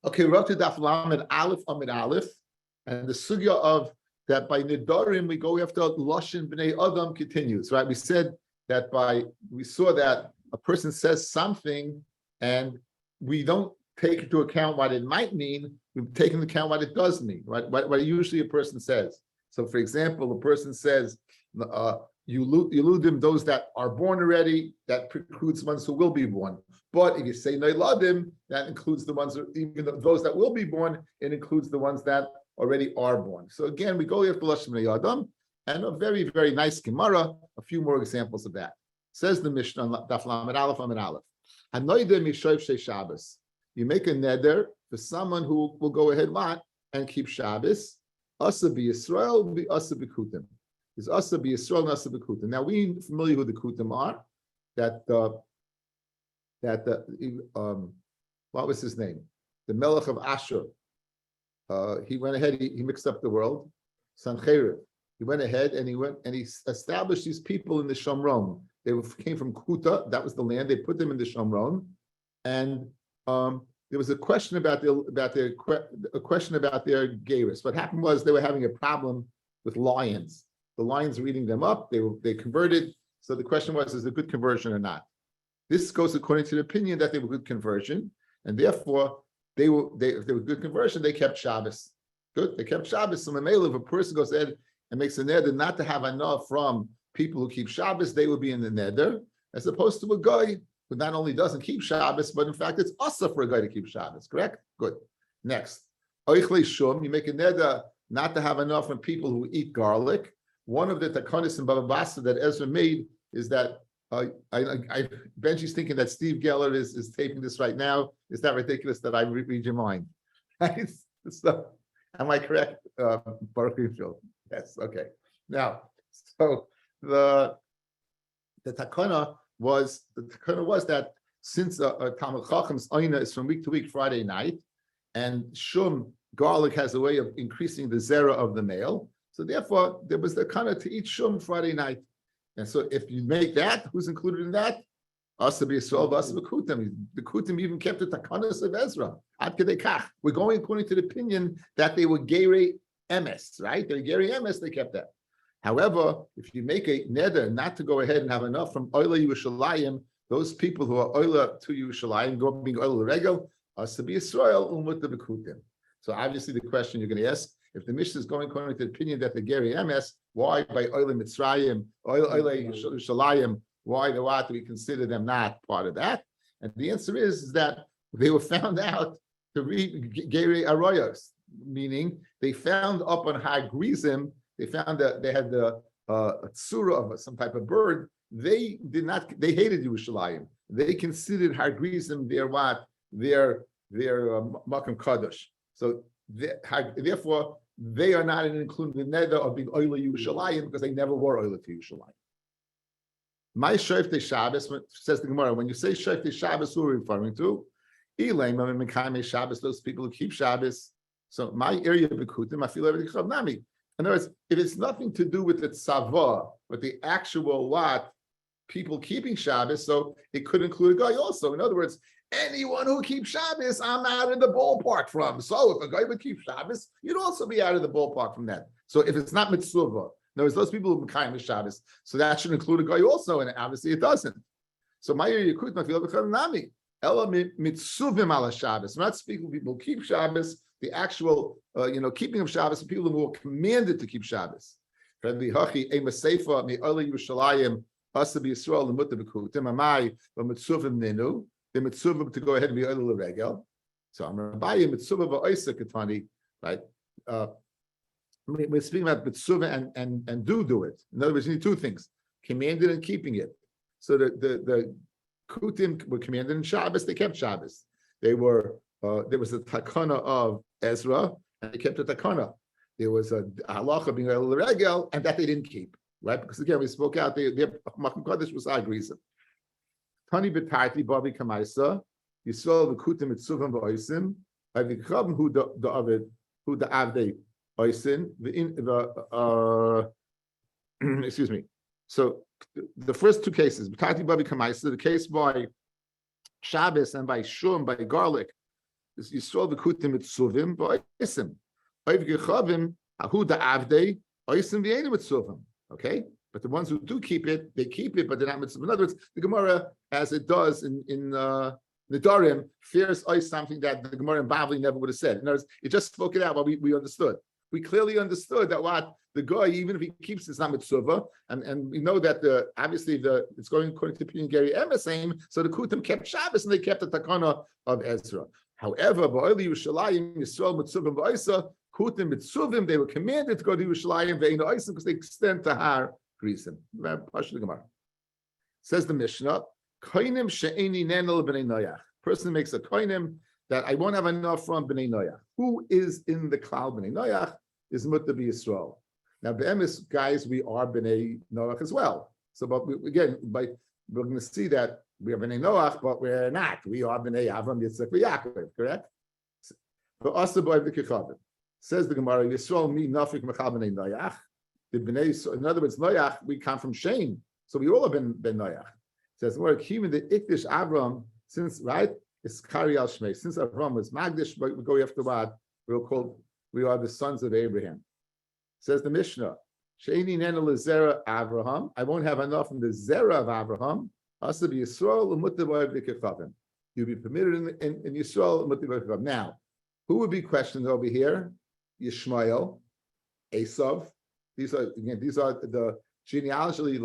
Okay, we're up to Daf Lamed Aleph Amid Aleph, and the sugya of that by Nedarim we go after Lashon B'nei Adam continues, right? We said that we saw that a person says something and we don't take into account what it might mean, we take into account what it does mean, right? What usually a person says. So, for example, a person says, Yeludim, those that are born already, that precludes ones who will be born. But if you say Neiladim, that includes the ones, even those that will be born, it includes the ones that already are born. So again, we go after Lashon B'nei Adam, and a very, very nice Gemara, a few more examples of that. Says the Mishnah, Daf Lamed Aleph Amid Aleph. Hanoidem Yishov Shei Shabbos. You make a neder for someone who will go ahead and keep Shabbos. Asa b'Yisrael, asa b'Kutim. Is asa b'Yisrael and asa b'Kutim. Now we familiar who the Kutim are. What was his name? The Melech of Ashur. He went ahead. He mixed up the world. Sancheriv. He went ahead and he established these people in the Shomron. They came from Kuta. That was the land. They put them in the Shomron, and there was a question about their gerus. What happened was they were having a problem with lions. The lions were eating them up. They converted. So the question was, is it a good conversion or not? This goes according to the opinion that they were good conversion, and therefore if they were good conversion, they kept Shabbos. Good, they kept Shabbos. So Mamela, if a person goes ahead and makes a neder not to have enough from people who keep Shabbos, they will be in the neder, as opposed to a guy who not only doesn't keep Shabbos, but in fact it's asa for a guy to keep Shabbos. Correct? Good. Next, oichlei shum, you make a neder not to have enough from people who eat garlic. One of the takanis in Baba Basra that Ezra made is that Benji's thinking that Steve Geller is taping this right now. Is that ridiculous that I read your mind? Right? So, am I correct, Baruch Yisrael? Yes. Okay. Now, so the takana was that since Talmud Chacham's Oina is from week to week Friday night, and Shum garlic has a way of increasing the zera of the male, so therefore there was the kana to eat Shum Friday night. And so if you make that, who's included in that? Asa b'Yisrael, asa b'Kutim. The Kutim even kept the takanas of Ezra. Ad kedei kach. We're going according to the opinion that they were gerei emes, right? They're gerei emes, they kept that. However, if you make a neder not to go ahead and have enough from Oila Yerushalayim, those people who are Oila to Yerushalayim, being Oila Regel, asa b'Yisrael, umut b'Kutim. So obviously the question you're going to ask, if the Mishnah is going according to the opinion that the gerei emes, why by Oila Mitzrayim, Oila Yerushalayim, why do we consider them not part of that? And the answer is that they were found out to read gerei arayos, meaning they found up on Har Grizim, they found that they had the tzura of some type of bird. They hated Yerushalayim. They considered Har Grizim their Makam Kadosh. So therefore, they are not included in the neder of being Oila Yerushalayim because they never were Oila to Yerushalayim. My Shofte Shabbos, says the Gemara, when you say Shofte Shabbos, who are we referring to? Elaim, Mekayme Shabbos, those people who keep Shabbos. So my area of Bekutim, I feel everything Chav Nami. In other words, if it's nothing to do with the tzava, but the actual people keeping Shabbos, so it could include a guy also. In other words, anyone who keeps Shabbos, I'm out of the ballpark from. So if a guy would keep Shabbos, you'd also be out of the ballpark from that. So if it's not mitzvah, in other words, those people who Mekayim Shabbos, so that should include a guy also, and obviously it doesn't. So my Yekut Mafil B'Chanami, Ela Mitzuvim Ala Shabbos. We're not speaking of people who keep Shabbos, the actual, keeping of Shabbos, people who are commanded to keep Shabbos. Rabbi Hachi Ema Seifa Mi Ola Yerushalayim Asa B'Yisrael L'Muta B'Kutim Amai V'Mitzuvim Ninu. The Mitzuvim to go ahead and be Ola L'Regel. So I'm Rabbi Mitzuvah V'Oisa Ketani, right? We're speaking about mitzvah and do it. In other words, you need two things: commanded and keeping it. So the Kutim were commanded in Shabbos; they kept Shabbos. There was a takana of Ezra, and they kept the takana. There was a halacha being a regel, and that they didn't keep, right? Because again, we spoke out their Makam Kodesh was agrees. Tani b'tarti bavi kamaisa Yisrael v'kutim mitzuvam v'oisim avikram hu the avdei. Excuse me. So the first two cases, the case by Shabbos and by Shum, by garlic, Yisrael v'kutim mitzuvim v'oisim. Oiv gechavim ahu da'avdei oisim v'yenim mitzuvim. Okay, but the ones who do keep it, they keep it, but they're not mitzvah. In other words, the Gemara, as it does in Nedarim, fears ois something that the Gemara in Bavli never would have said. In other words, it just spoke it out, but we understood. We clearly understood that what the guy, even if he keeps it's not mitzvah, and we know that obviously it's going according to Pin Gary Emesim, so the Kutim kept Shabbos and they kept the takana of Ezra. However, ba'oli Yerushalayim Yisrael mitzvah ba'isa Kutim mitzvahim, they were commanded to go to Yerushalayim ve'ein ha'isa because they extend to Har Grisim. Says the Mishnah, koinim she'eni nenel b'nei noyach. Person makes a koinim that I won't have enough from b'nei noyach. Who is in the cloud b'nei noyach? Is mutter b'Yisrael. Now, be'emes, guys, we are b'nei noach as well. So, but we're going to see that we are b'nei noach, but we're not. We are b'nei Avram, Yitzchak, v'Yaakov. Correct? But also by the Kechavim. Says the Gemara, Yisrael mi nafik mechal b'nei noach. In other words, noach, we come from Shem, so we all have been noach. Says more even the Ikdish Avram, since right, it's Kari al Shmei. Since Avram was Magdish, but we go after what we are the sons of Abraham. Says the Mishnah, Sheini Nena Zera Abraham. I won't have enough from the Zera of Abraham. Also be Yisrael Umutaboy B'Kechavim. You'll be permitted in Yisrael Umutaboy B'Kechavim. Now, who would be questioned over here? Yishmael, Esav. These are the genealogically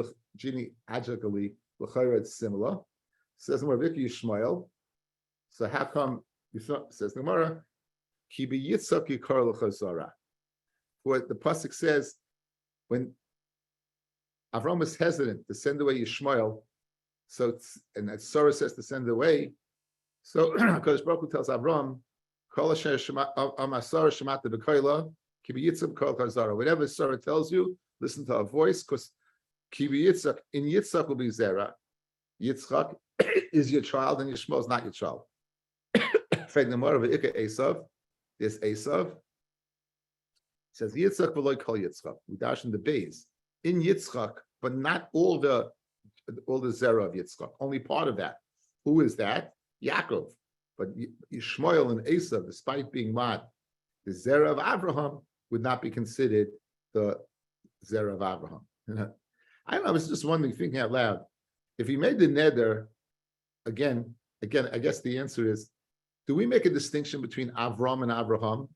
l'chayra it's similar. Says the Gemara, Yishmael. So how come? Says the Gemara, Ki b'Yitzchak yikar l'chazara. What the pasuk says when Avram was hesitant to send away Yishmael, and that Sarah says to send away. So Kodesh Baruch Hu tells Avram, Kol asher amasar shemata b'koila, ki b'yitzchak kol chazara. Whatever Sarah tells you, listen to her voice, because ki b'yitzchak, in Yitzchak will be Zera. Yitzchak is your child, and Yishmael is not your child. Esav, there's Esav. Says Yitzchak v'loy kol Yitzchak. We dash in the base in Yitzchak, but not all the zera of Yitzchak. Only part of that. Who is that? Yaakov. But Yishmael and Esav, despite being what the zera of Abraham, would not be considered the zera of Abraham. I don't know. I was just wondering, thinking out loud, if he made the neder again, I guess the answer is: do we make a distinction between Avram and Abraham?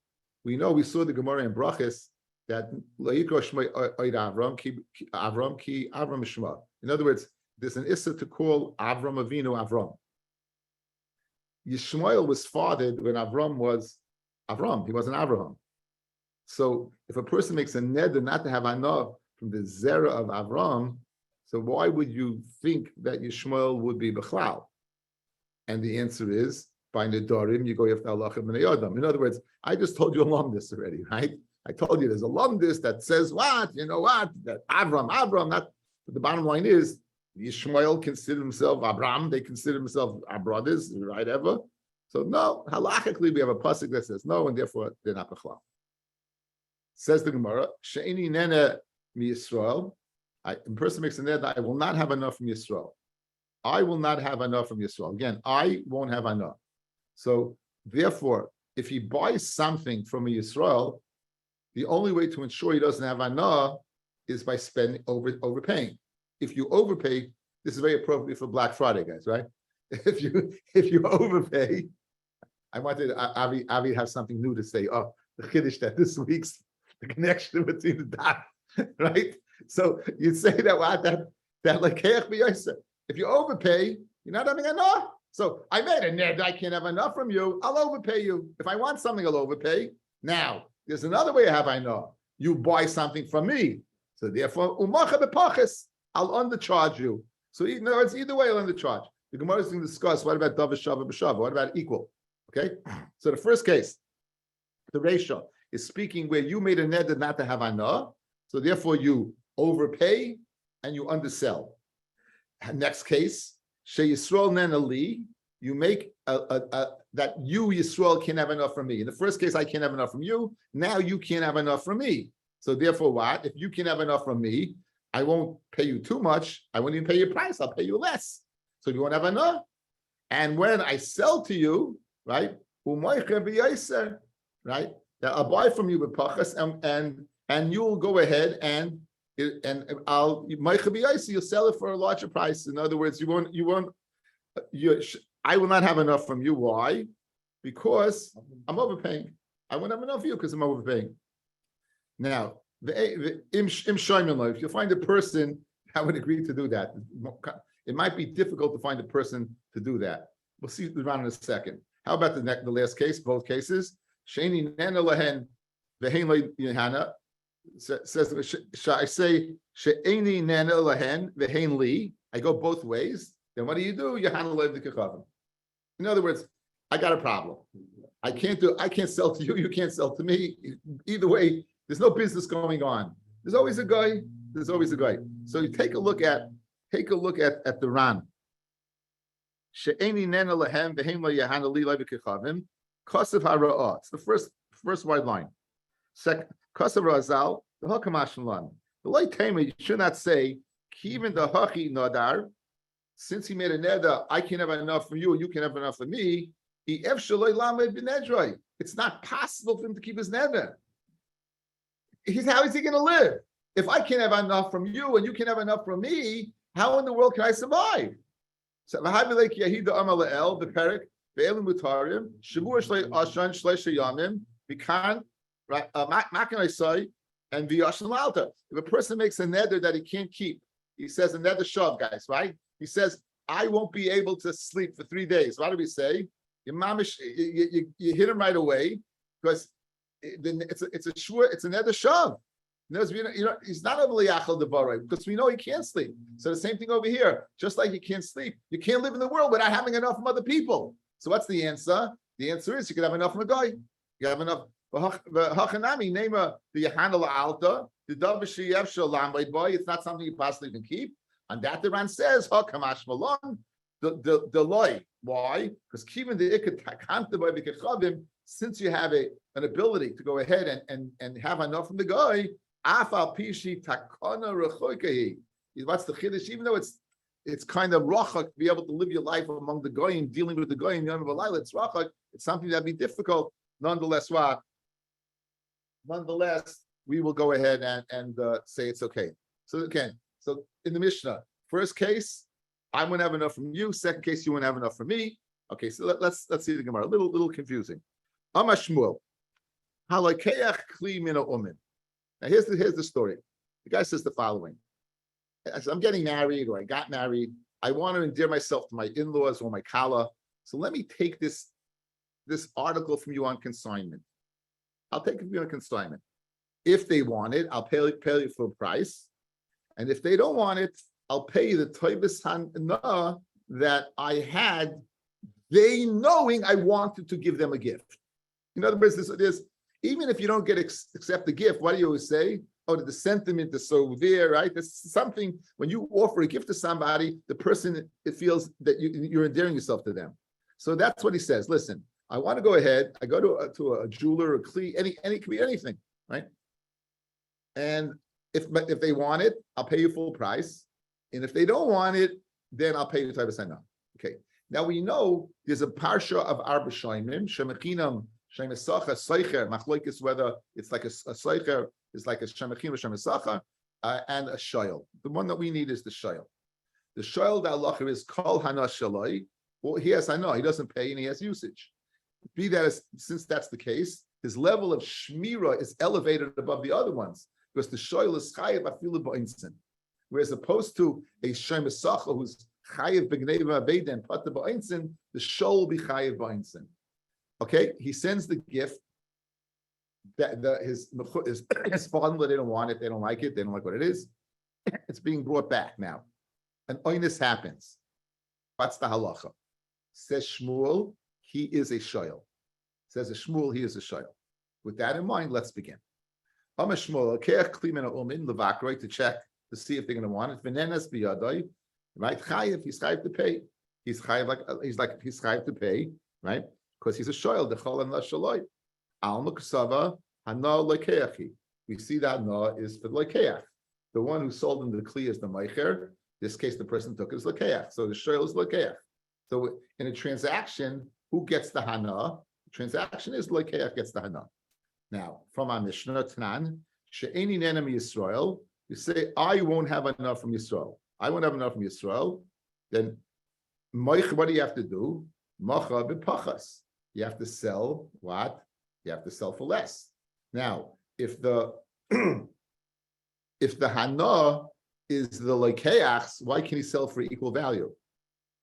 We saw the Gemara in Brachis that Avram ki Avram Shema. In other words, there's an issa to call Avram Avinu Avram. Yishmael was fathered when Avram was Avram. He wasn't Abraham. So if a person makes a neder not to have anah from the zera of Avram, so why would you think that Yishmael would be Bechlal? And the answer is, by Nedarim, you go after halacha b'nei Adam. In other words, I just told you a lumdis already, right? I told you there's a lumdis that says what? You know what? That Avram, not. But the bottom line is, Yishmael considered himself Abram. They consider themselves our brothers, right? Ever. So no, halachically we have a pasuk that says no, and therefore they're not b'chlal. Says the Gemara, she'eni nene mi Yisrael. A person makes a neder, I will not have enough from Yisrael. I will not have enough from Yisrael. Again, I won't have enough. So therefore, if he buys something from a Yisrael, the only way to ensure he doesn't have anah is by overpaying. If you overpay, this is very appropriate for Black Friday, guys, right? If you overpay, I wanted Avi have something new to say. Oh, the chiddush that this week's the connection between the daf, right? So you'd say that like if you overpay, you're not having enough. So I made a ned, I can't have enough from you. I'll overpay you. If I want something, I'll overpay. Now, there's another way I have I know. You buy something from me. So therefore, I'll undercharge you. So in other words, either way, I'll undercharge. The Gemara is going to discuss what about Davar Shava B'Shava? What about equal? Okay. So the first case, the ratio is speaking where you made a ned not to have anah. So therefore, you overpay and you undersell. Next case, She Yisrael Nenali, you make that you Yisrael can't have enough from me. In the first case, I can't have enough from you. Now you can't have enough from me. So therefore, what? If you can have enough from me, I won't pay you too much. I won't even pay your price. I'll pay you less. So you won't have enough. And when I sell to you, right? right? Now I'll buy from you with pachas, and you'll go ahead and you'll sell it for a larger price. In other words, I will not have enough from you. Why? Because I'm overpaying. I won't have enough of you because I'm overpaying. Now, if you find a person that would agree to do that, it might be difficult to find a person to do that. We'll see the round in a second. How about the last case? Both cases. Sheni nena lahen vehein lo yehana says I say she'eni nena lahen vehein li. I go both ways. Then what do? Yehana lo v'kechavim. In other words, I got a problem. I can't sell to you. You can't sell to me. Either way, there's no business going on. There's always a guy. So you take a look at the Ran. She'eni nena lahem vehem lo yehana li v'kechavim. Kosev hara'ah. It's the first wide line. Second, kosev razal the hakamash lan. The light tamer, you should not say even the hachi nadar. Since he made a neder, I can have enough from you, and you can have enough from me. It's not possible for him to keep his neder. How is he going to live? If I can't have enough from you and you can have enough from me, how in the world can I survive? So the perik ve'elim mutarim shavua shlei ashan shleisha yamim bikan makanai and v'yashan lalta. If a person makes a neder that he can't keep, he says a neder shav, guys, right? He says, I won't be able to sleep for 3 days. What do we say? You hit him right away because it's a shua, it's another shav. He's not over liyachal devarai because we know he can't sleep. So the same thing over here. Just like you can't sleep, you can't live in the world without having enough from other people. So what's the answer? The answer is you can have enough from a guy. You have enough. Hachanami name the yahanal alta the davishiyev shalam boy. It's not something you possibly can keep. And that the Ran says, "Hakamash malon the loy." Why? Because keeping the ikakanta by the kechavim, since you have an ability to go ahead and have enough from the guy, afal pishi takana rechoikahi. What's the chiddush? Even though it's kind of rachak to be able to live your life among the goyim, dealing with the goyim, yom v'layla, it's rachak. It's something that'd be difficult. Nonetheless, we will go ahead and say it's okay. So again. So in the Mishnah, first case, I won't have enough from you. Second case, you won't have enough from me. Okay, so let's see the Gemara. A little confusing. Amar Shmuel, halakeach kli min ha'umin. Now here's the story. The guy says the following: as I'm getting married, or I got married, I want to endear myself to my in-laws or my kala. So let me take this article from you on consignment. I'll take it from you on consignment. If they want it, I'll pay you full price. And if they don't want it, I'll pay you the toibus hana that I had, they knowing I wanted to give them a gift. In other words, there's even if you don't accept the gift, what do you always say? Oh, the sentiment is so there, right? There's something when you offer a gift to somebody, the person it feels that you're endearing yourself to them. So that's what he says. Listen, I want to go ahead. I go to a jeweler, a kli, any could be anything, right? And if they want it, I'll pay you full price. And if they don't want it, then I'll pay you 5%. Okay. Now we know there's a parsha of Arba Shaimim, Shemachinam, Shemesacha, Seicher, Machloikis, whether it's like a Seicher, it's like a Shemachinam, Shemesacha, and a Shoyel. The one that we need is the Shoyel. The Shoyel, the Allah is Kol Hana Shaloi. Well, he has Hana, he doesn't pay and he has usage. Be that since that's the case, his level of Shmira is elevated above the other ones. Because the shoyl is chayiv afilu ba'insin, whereas opposed to a shemesacha who's chayiv b'gneva abeida and pata ba'insin, the shoyl will be chayiv ba'insin. Okay, he sends the gift. His father, they don't want it, they don't like it, they don't like what it is. It's being brought back now. An oinus happens. What's the halacha? Says Shmuel, he is a shoyl. Says a Shmuel, he is a shoyl. With that in mind, let's begin. To check to see if they're going to want it. Right? Chayiv, he's chayiv to pay. He's chayiv to pay, right? Because he's a shoyl. The chol and la shaloi. Al muksava hana lekeachi. We see that na is for lekeach. The one who sold him the kli is the meicher. This case, the person took it as lekeach. So the shoyl is lekeach. So in a transaction, who gets the hana? transaction is Lokeach gets the Hana. Now, from our Mishnah, Tanan, She'eni Nena Yisrael, you say, I won't have enough from Yisrael. I won't have enough from Yisrael. Then, what do you have to do? Macha b'pachas. You have to sell what? You have to sell for less. Now, if the Hana is the Lokeach's, why can he sell for equal value?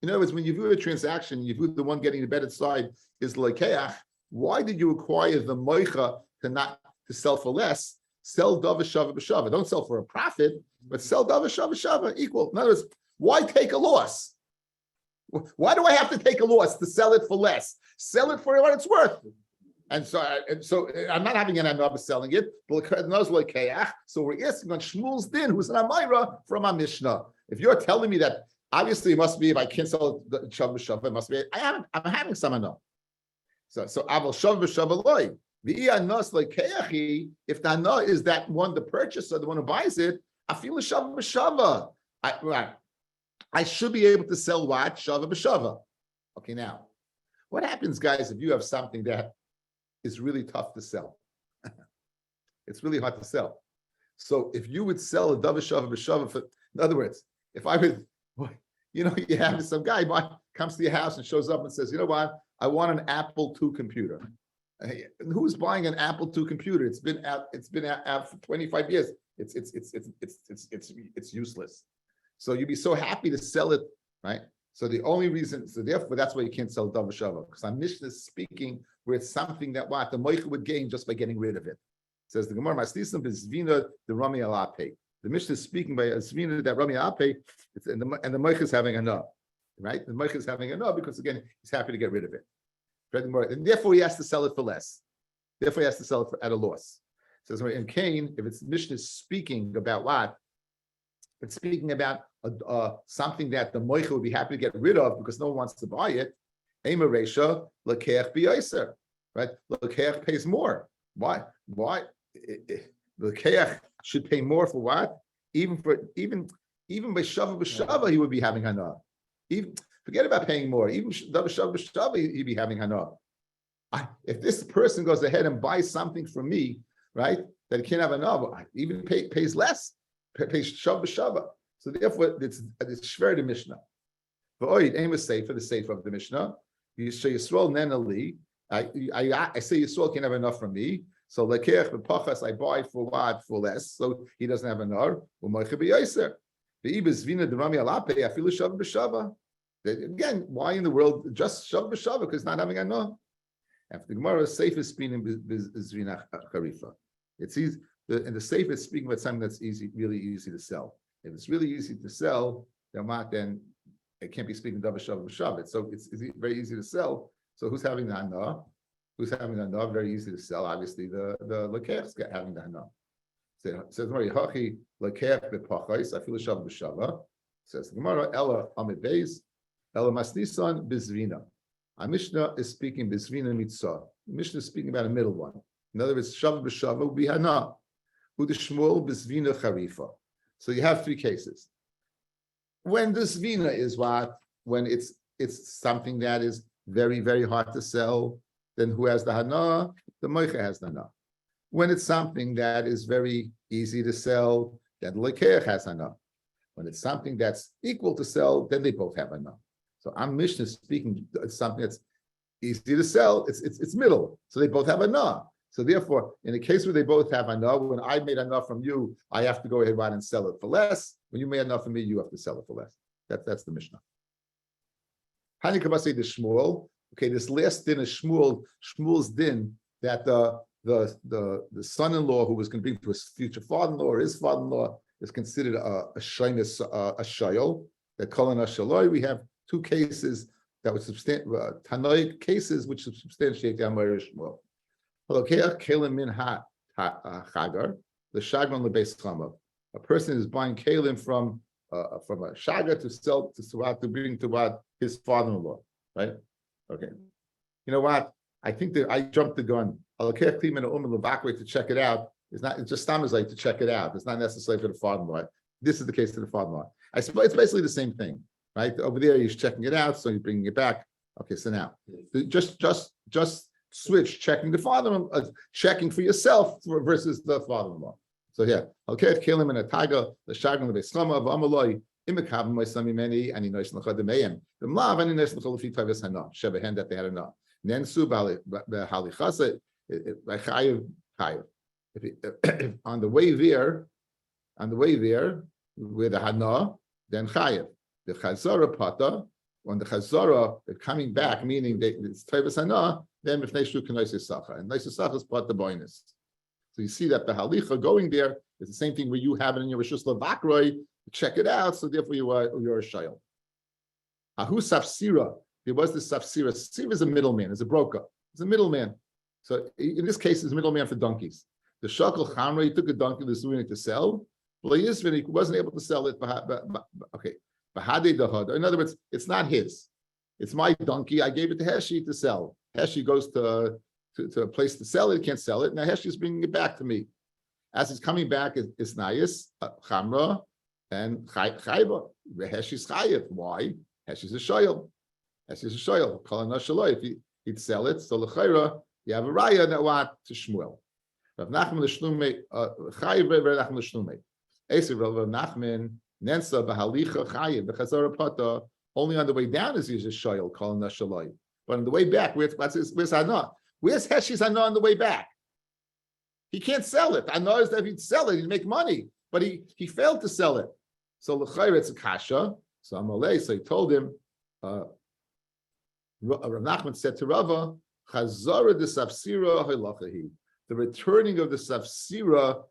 In other words, when you view a transaction, you view the one getting the better side is the Lokeach. Why did you acquire the Moicha to sell for less? Sell Dava Shava B'Shava. Don't sell for a profit, but sell Dava Shava B'Shava equal. In other words, why take a loss? Why do I have to take a loss to sell it for less? Sell it for what it's worth. And so I'm not having an another selling it. So we're asking on Shmuel's din, who's an Amira from our Mishnah. If you're telling me that obviously it must be if I can't sell the Shav B'Shav, it must be I'm having some anah. So Aval Shav B'Shav loy. If the anah is that one, the purchaser, the one who buys it, I feel a Shav B'Shava. I should be able to sell what? Shava B'Shava. Okay, now, what happens, guys, if you have something that is really tough to sell? It's really hard to sell. So if you would sell a Dava Shava B'Shava, in other words, if I would, you have some guy comes to your house and shows up and says, you know what, I want an Apple II computer. Who's buying an Apple II computer? It's been out for 25 years. It's useless. So you'd be so happy to sell it, right? So the only reason, so therefore, that's why you can't sell Dava Shava, because our Mishnah is speaking where it's something that what the Moicha would gain just by getting rid of it. It says the Gemara, Maslisim Bizvina the Rami Alape. The Mishnah is speaking by a Zvina that Rami Alape, and the Moicha is having enough, right? The Moicha is having enough because again, he's happy to get rid of it. And therefore, he has to sell it for less. Therefore, he has to sell it at a loss. It says in Cain, if it's Mishnah is speaking about what? It's speaking about something that the Moicha would be happy to get rid of because no one wants to buy it. Ema Resha, Lakeach B'Yoser, right? Lakeach pays more. Why? Lakeach should pay more for what? Even by Shava B'Shava, he would be having Hana. Even forget about paying more. Even Shava B'Shava, he'd be having Hana. If this person goes ahead and buys something from me, right, that he can't have Hana, even pays less. Pays Shav B'Shava. So therefore, it's shver the Mishnah. V'oid aim a sefer, the sefer of the Mishnah. You say Yisrael nenali. I say Yisrael can't have enough from me. So lekech b'pachas I buy for what? For less. So he doesn't have enough. U'moicha b'yoser. Ve'ibes vina derami alape afilu Shav B'Shava. Again, why in the world just Shav B'Shava? Because not having enough. After the Gemara, sefer spinning zvina charifa. It's easy. And the safe is speaking about something that's really easy to sell. If it's really easy to sell, then it can't be speaking Dava Shava B'Shava. So it's very easy to sell. So who's having the Hana? Who's having the Hana? Very easy to sell. Obviously, the Lekech's having the Hana. So it says, Hachi Lekech B'Pachais, I feel Shava B'Shava. Says the Gemara, Ella Amid Beis, Ella Masnisan Bizvina. Our Mishnah is speaking Bizvina Mitzah. The Mishnah is speaking about a middle one. In other words, Shava B'Shava would be Hana. So you have three cases. When the svina is what? When it's something that is very, very hard to sell, then who has the hana? The moicha has the hana. When it's something that is very easy to sell, then the lekeach has hana. When it's something that's equal to sell, then they both have hana. So I'm Mishnah speaking, it's something that's easy to sell, it's middle. So they both have hana. So therefore, in a case where they both have enough, when I made enough from you, I have to go ahead and sell it for less. When you made enough from me, you have to sell it for less. That's the Mishnah. Hani Kabasi the Shmuel. Okay, this last din is Shmuel's din that the son-in-law who was going to bring to his future father-in-law or his father-in-law is considered a shayol. That Kolan Shaloi. We have two cases that would Tanoi cases which substantiate the Amar Shmuel. A person is buying kalim from a shagar to sell to bring to what his father-in-law, right? Okay. You know what? I think that I jumped the gun. To check it out. It's just stamazite to check it out. It's not necessary for the father-in-law. This is the case to the father-in-law. I suppose it's basically the same thing, right? Over there, he's checking it out, so he's bringing it back. Okay, so now just switch, checking the father-in-law, checking for yourself versus the father-in-law. So yeah, okay, kelim and a tiger, the shagan of a slama of amaloi, imekab my sami many, and he knows the mayim. The mlav and he knows the cholifi tavis hana, shebehen that they had enough. Nensu halichasa, like chayiv. If on the way there, with the hana, then chayiv. The chazara pata, when the chazara coming back, meaning it's tavis hana, then if they shoot kanois sacha, and nois sacha is pata bonus. So you see that the halicha going there is the same thing where you have it in your Rishus Lavakroi, check it out, so therefore you're a shayel. Ahu safsira, there was this safsira. Safsira is a middleman, is a broker, it's a middleman. So in this case, it's a middleman for donkeys. The shakal chamra, he took a donkey, was doing it to sell, but he wasn't able to sell it. Okay, in other words, it's not his. It's my donkey. I gave it to Heshi to sell. Heshi goes to a place to sell it, can't sell it. Now Heshi is bringing it back to me. As it's coming back, it's Nayis, Chamra, and Chayba. Heshi's Chayiv. Why? Heshi's a shoyel. Heshi's a shoyel. If he'd sell it, so l'chayra, you have a raya that what to Shmuel. Rav Nachman l'shlume, Chayiv Rav Nachman l'shlume. Esav Rav Nachman, Nensa b'halicha Chayiv, b'chazara pata, only on the way down is he's a shoyel, calling Nashaloi. But on the way back, where's Hana? Where's Heshi's Hana on the way back? He can't sell it. I know that if he'd sell it, he'd make money, but he failed to sell it. So l'chayr it's a kasha. So Amalei, so he told him, Rav Nachman said to Rava, Chazara de Safsira halachahi. The returning of the Safsira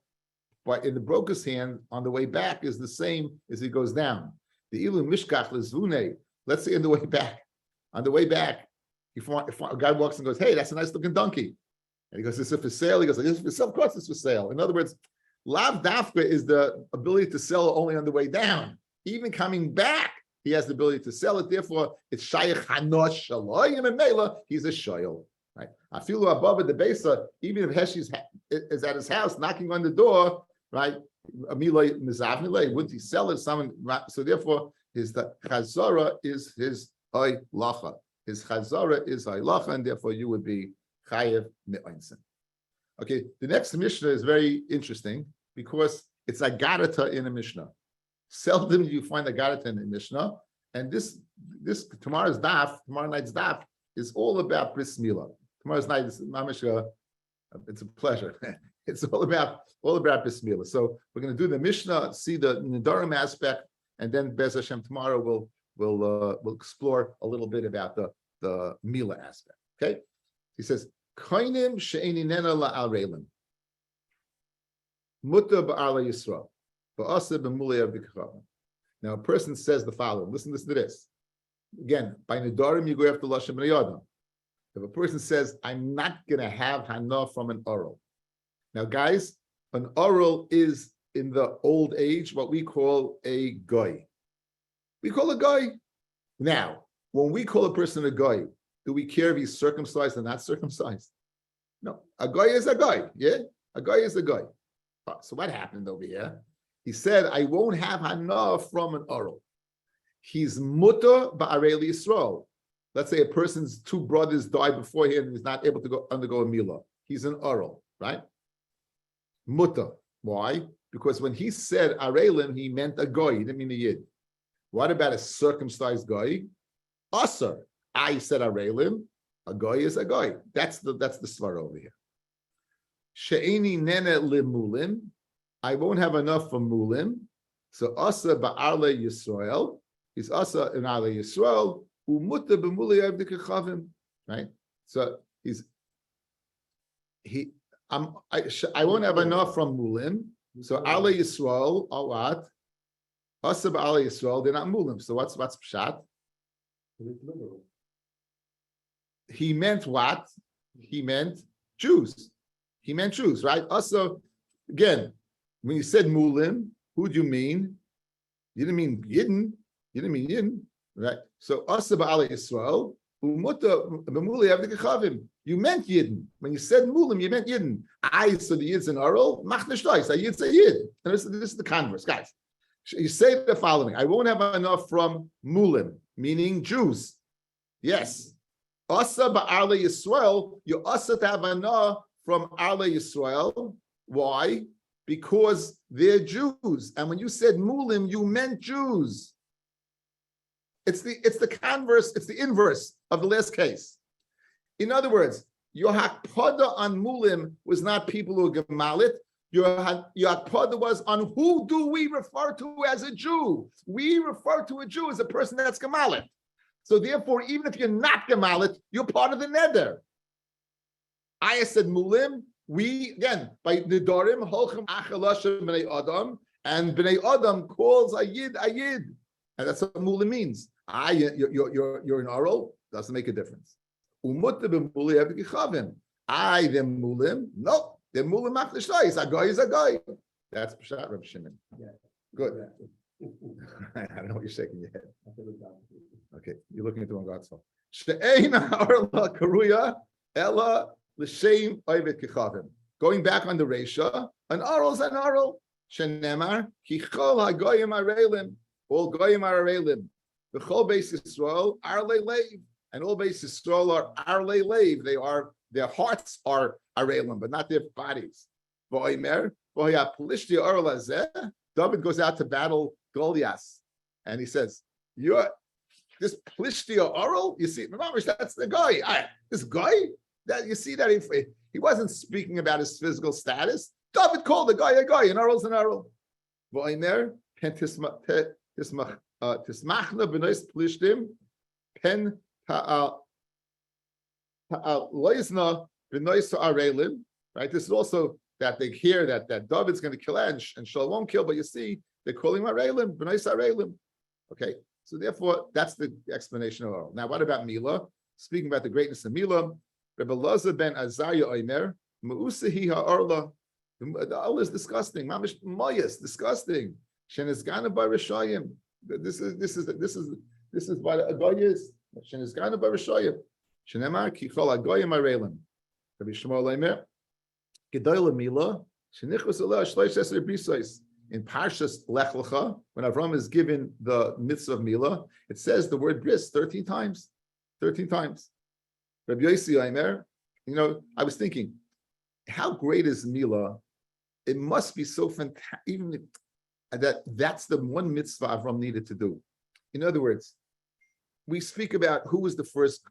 in the broker's hand on the way back is the same as he goes down. The ilu mishkach lezvune. Let's say on the way back, if a guy walks and goes, hey, that's a nice looking donkey. And he goes, is it for sale? He goes, is it for sale? Of course it's for sale. In other words, lav dafka is the ability to sell only on the way down. Even coming back, he has the ability to sell it. Therefore, it's shayach hanosh shaloyim and mela, he's a shoyel. Right? I feel above the besa, even if Heshi is at his house knocking on the door, right? Wouldn't he sell it? So therefore, the chazara is his oy lacha. His chazara is oy lacha, and therefore you would be chayev me'oinsen. Okay, the next Mishnah is very interesting because it's a garata in a Mishnah. Seldom do you find a garata in a Mishnah, and this tomorrow night's daf is all about bris milah. Tomorrow's night is mamish. It's a pleasure. It's all about bris milah. So we're going to do the Mishnah, see the Nedarim aspect, and then Bez Hashem tomorrow we'll explore a little bit about the milah aspect. Okay, he says koinim she'eninena la'arelim muta ba'ala yisrael ba'asa b'mulei b'kachavim. Now a person says the following. Listen to this. Again, by Nedarim you go after Lashon B'nei. If a person says, I'm not going to have hana from an oral. Now, guys, an oral is in the old age what we call a goy. We call a goy. Now, when we call a person a goy, do we care if he's circumcised or not circumcised? No, a goy is a goy. Yeah, a goy is a goy. So what happened over here? He said, I won't have hana from an oral. He's mutter ba'arei Yisrael. Let's say a person's two brothers died before him and he's not able to undergo a milah. He's an oral, right? Mutter. Why? Because when he said arelim, he meant a goy. He didn't mean a yid. What about a circumcised goy? Asar. I said arelim. A goy is a goy. That's the svar over here. She'eni nene limulim. I won't have enough for mulim. So asa ba'arle Yisrael. He's asa in arle Yisrael. Right? So I won't have enough from mulim. So Ale Yisrael are what? Asab Ale Yisrael, they're not mulim. So what's pshat? He meant what? He meant Jews. He meant Jews, right? Also, again, when you said mulim, who do you mean? You didn't mean Yidden. You didn't mean Yidden. Right. So Asab ala Yisrael, you meant Yidden. When you said Mulim, you meant Yidden. So the Yid's an oral, Machnishtais, a Yid's a Yid. And this is the converse, guys. You say the following: I won't have enough from Mulim, meaning Jews. Yes. Asa ba'arle Yisrael, you asa to have anah from Arle Yisrael. Why? Because they're Jews. And when you said mulim, you meant Jews. It's the converse, it's the inverse of the last case. In other words, your hakpada on mulim was not people who are gemalit. Your hakpada was on who do we refer to as a Jew? We refer to a Jew as a person that's gemalit. So therefore, even if you're not gemalit, you're part of the neder. I said mulim. We again by Nedarim holchem achalashem b'nei adam, and b'nei adam calls ayid, and that's what mulim means. You're an oral, doesn't make a difference. Umut b'muli evgichavim. Them mulim. No, they're mulim machlishtais. A guy is a guy. That's pshat Reb Shimon. Yeah. Good. I don't know what you're shaking your head. Okay, you're looking at the wrong God's fault. She'ein ha'arla karuya ella. L'shem oivet kichavim. Going back on the Reisha, an aral is an aral. Shenemar kichol hagoyim arelim. All goyim are arelim. The chol beis Yisrael arle leiv, and all beis Yisrael are arle leiv. Their hearts are arelim, but not their bodies. V'oimer v'hoya plishti aral hazeh. David goes out to battle Goliath, and he says, "You're this plishti aral. You see, that's the guy. This guy." That you see that he wasn't speaking about his physical status. David called the guy a guy, an aral's an aral. V'omer pen tismachna b'nois plishtim pen loisna b'nois arelim. Right. This is also that they hear that David's going to kill and Shaul won't kill, but you see they're calling him arelim b'nois arelim. Okay, so therefore that's the explanation of aral. Now, what about Mila? Speaking about the greatness of Mila. Rabbi Lazar ben Azariah Omer, Ma'usahi ha'arla. The arla is disgusting. Mamish moyas, disgusting. Shenizgana by Rishayim. This is by the Agoyas. Shenizgana by Rishayim. Shenemar kichol Agoyim arelim. Rabbi Shmuel Omer, Gedoyla Mila. Shenichus aleh shleish eser brisos. In Parshas Lech Lecha, when Avram is given the mitzvah of Mila, it says the word bris 13 times. 13 times. Rabbi Yossi Aimer, I was thinking, how great is Mila? It must be so fantastic, even that's the one mitzvah Avram needed to do. In other words, we speak about who was the first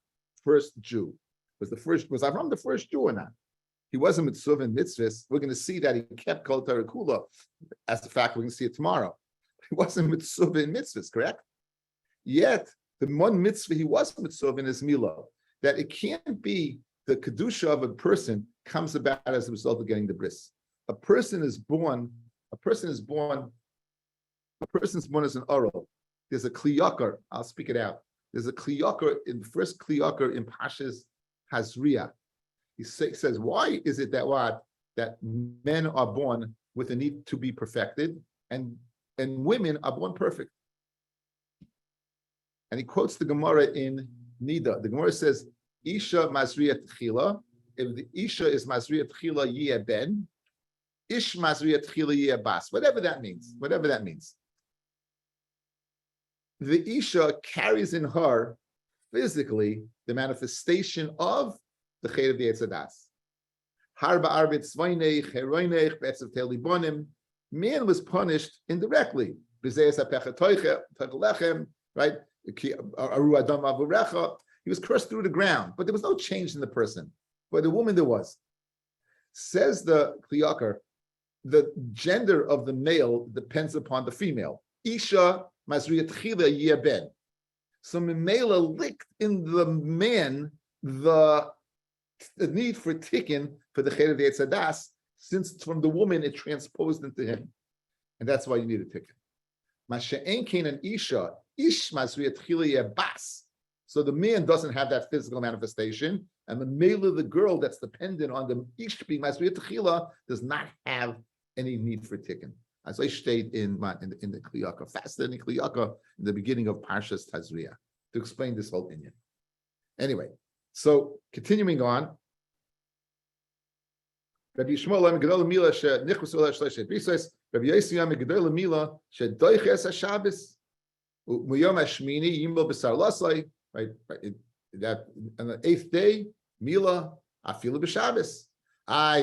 Jew. Was Avram the first Jew or not? He wasn't mitzvah and mitzvahs. We're going to see that he kept Kol Torah Kula. As a fact, we're going to see it tomorrow. He wasn't mitzvah and mitzvahs, correct? Yet, the one mitzvah he was mitzvah in is Mila. That it can't be the kedusha of a person comes about as a result of getting the bris. A person is born as an oral. There's a kliyakar. I'll speak it out. There's a kliyakar in the first kliyakar in Pashas Hazriya. He says, why is it that men are born with a need to be perfected and women are born perfect? And he quotes the Gemara in Nida. The Gemara says, Isha Mazriyat Tchila. If the Isha is Mazriyat Tchila Yeh Ben, Ish Mazriyat Tchila Yeh Bas. Whatever that means. The Isha carries in her physically the manifestation of the Chet of the Etzadas. Harba Arbit Zvaynech, Heroinech, Betzav Teli Bonim. Man was punished indirectly. B'zeyas HaPechatoiche, Tegelechem, right? Aru Adam Avurecha. He was crushed through the ground, but there was no change in the person. But the woman there was. Says the Kliyakar, the gender of the male depends upon the female. Isha Mazriyat Chila Yeh Ben. So Mimela licked in the man the need for tikkun for the Chet of the Etzadas, since from the woman it transposed into him. And that's why you need a tikkun. Masha'en Kain and Isha, Ish Mazriyat Chila Yeh Bas. So the man doesn't have that physical manifestation, and the male of the girl that's dependent on the Ish being Mazriyat Chila does not have any need for tikkun. As I stated in the Kliyaka, faster than the Kliyaka in the beginning of Parshas Tazriah, to explain this whole inyan. Anyway, so continuing on, Rabbi Yishmael Am Gedol Mila she Nichus Ola Shleishet Brisos, Rabbi Yossi Am Gedol Mila she Doiches HaShabbos Muyom HaShmini Yimlo B'Sar Lasai. Right. that on the 8th day, Mila, Afilu b'Shabbos.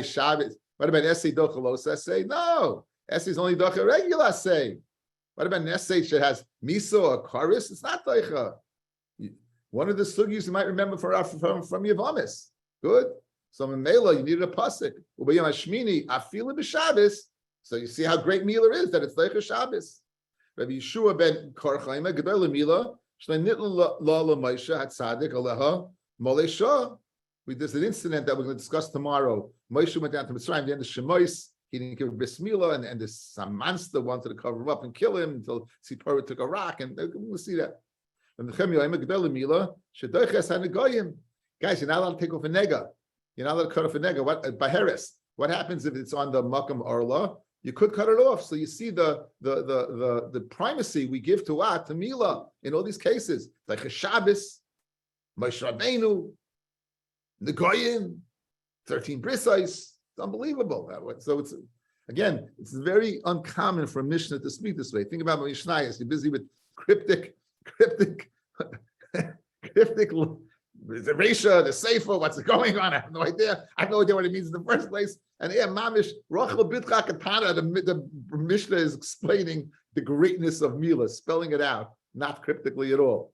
Shabbos. What about Essay Dochalos Essay? No, Essay is only Docha regular Essay. What about an essay that has Miso or Karis? It's not Docha. One of the sugis you might remember from Yavamis. Good. So in Mela, you needed a pasuk. Ubayam Hashmini, Afilu b'Shabbos. So you see how great Mila is, that it's Docha Shabbos. Rabbi Yeshua ben Karchaima, Gedol Mila, Shnei Nitla La Moshe Hatzadik Aleha Molei Shah. There's an incident that we're going to discuss tomorrow. Moshe went down to Mitzrayim, the end of Shemois. He didn't give Bris Milah, and some monster wanted to cover him up and kill him until Tzipora took a rock, and we'll see that. And the Chemiyah Gedol Mila, Shedoiches HaNegoyim. Guys, you're not allowed to take off a nega. You're not allowed to cut off a nega. What by Harris? What happens if it's on the Makam Orla? You could cut it off. So you see the primacy we give to what? To Mila in all these cases. Like a Shabbos, Moshe Rabbeinu, the Goyim, 13 brisais. It's unbelievable that way. So it's very uncommon for a Mishnah to speak this way. Think about Mishnayos. You're busy with cryptic, the Resha, the Sefer, what's going on? I have no idea. I have no idea what it means in the first place. And here, Mamish, Rachel Bidcha Katana, the Mishnah is explaining the greatness of Mila, spelling it out, not cryptically at all.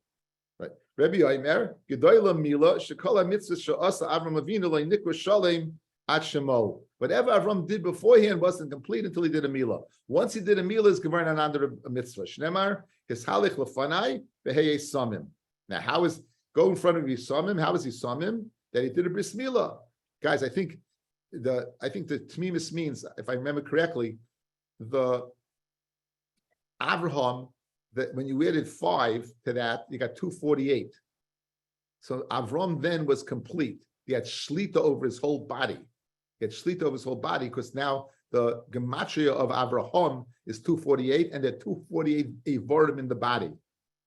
Right. Rabbi Omer, Gedoyla Mila, Shekola Mitzvah Sha'asa Avram Avinu Lo Nikra Shalem At Shemo. Whatever Avram did beforehand wasn't complete until he did a Mila. Once he did a Mila, is governed under a mitzvah. Shnemar, his Halich Lefanai, Beheye Samim. Now, how is go in front of Yisamim? How is Yisamim? That he did a Bris Milah. Guys, I think the Tmimis means, if I remember correctly, the Avraham, that when you added 5 to that, you got 248. So Avram then was complete. He had shlita over his whole body. Because now the gematria of Avraham is 248, and there are 248 evorim in the body.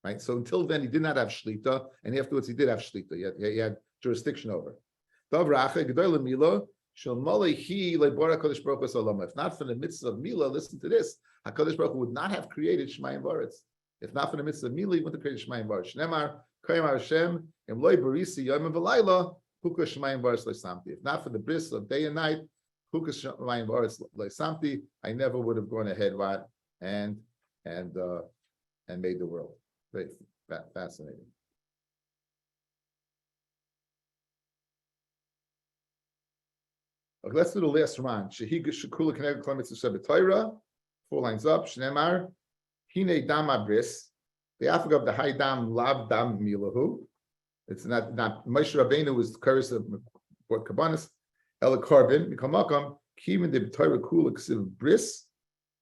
Right. So until then, he did not have shlita, and afterwards he did have shlita. He had jurisdiction over. If not for the mitzvah of Mila, listen to this. HaKadosh Baruch Hu would not have created Shemayim Varetz. If not for the mitzvah of Mila, he wouldn't have created Shemayim Varetz. Shnemar, Koyim Hashem, Emloi Barisi, Yom V'Layla, Huka Shemayim Varetz Leisamti. If not for the bris of day and night, Huka Shemayim Varetz Leisamti, I never would have gone ahead and made the world. Very fascinating. Okay, let's do the last round. Shehi Shekula Keneged Kol Mitzvah Shebetayra. 4 lines up. Shnemar Hine Dam Abris. The Africa of the High Dam Lav Dam Milahu. It's not Moshe Rabbeinu was the curse of Port Kabanis. El Korban Mikamakam Kimin de B'Torah Kula Ksiv Bris.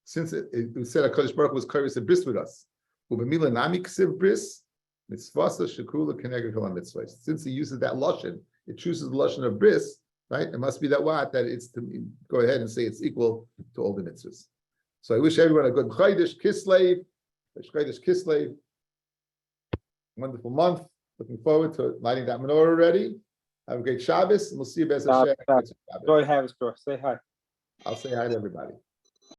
Since it said HaKadosh Baruch Hu was curse of bris with us. Ubemila Nami Ksiv Bris. Mitzvasa Shekula Keneged Kol Mitzvah. Since he uses that lashon, it chooses the lashon of bris. Right? It must be that it's to go ahead and say it's equal to all the mitzvahs. So I wish everyone a good Chodesh Kislev, wonderful month. Looking forward to lighting that menorah already. Have a great Shabbos, and we'll see you Bez Hashem. Joy Harris, say hi. I'll say hi to everybody.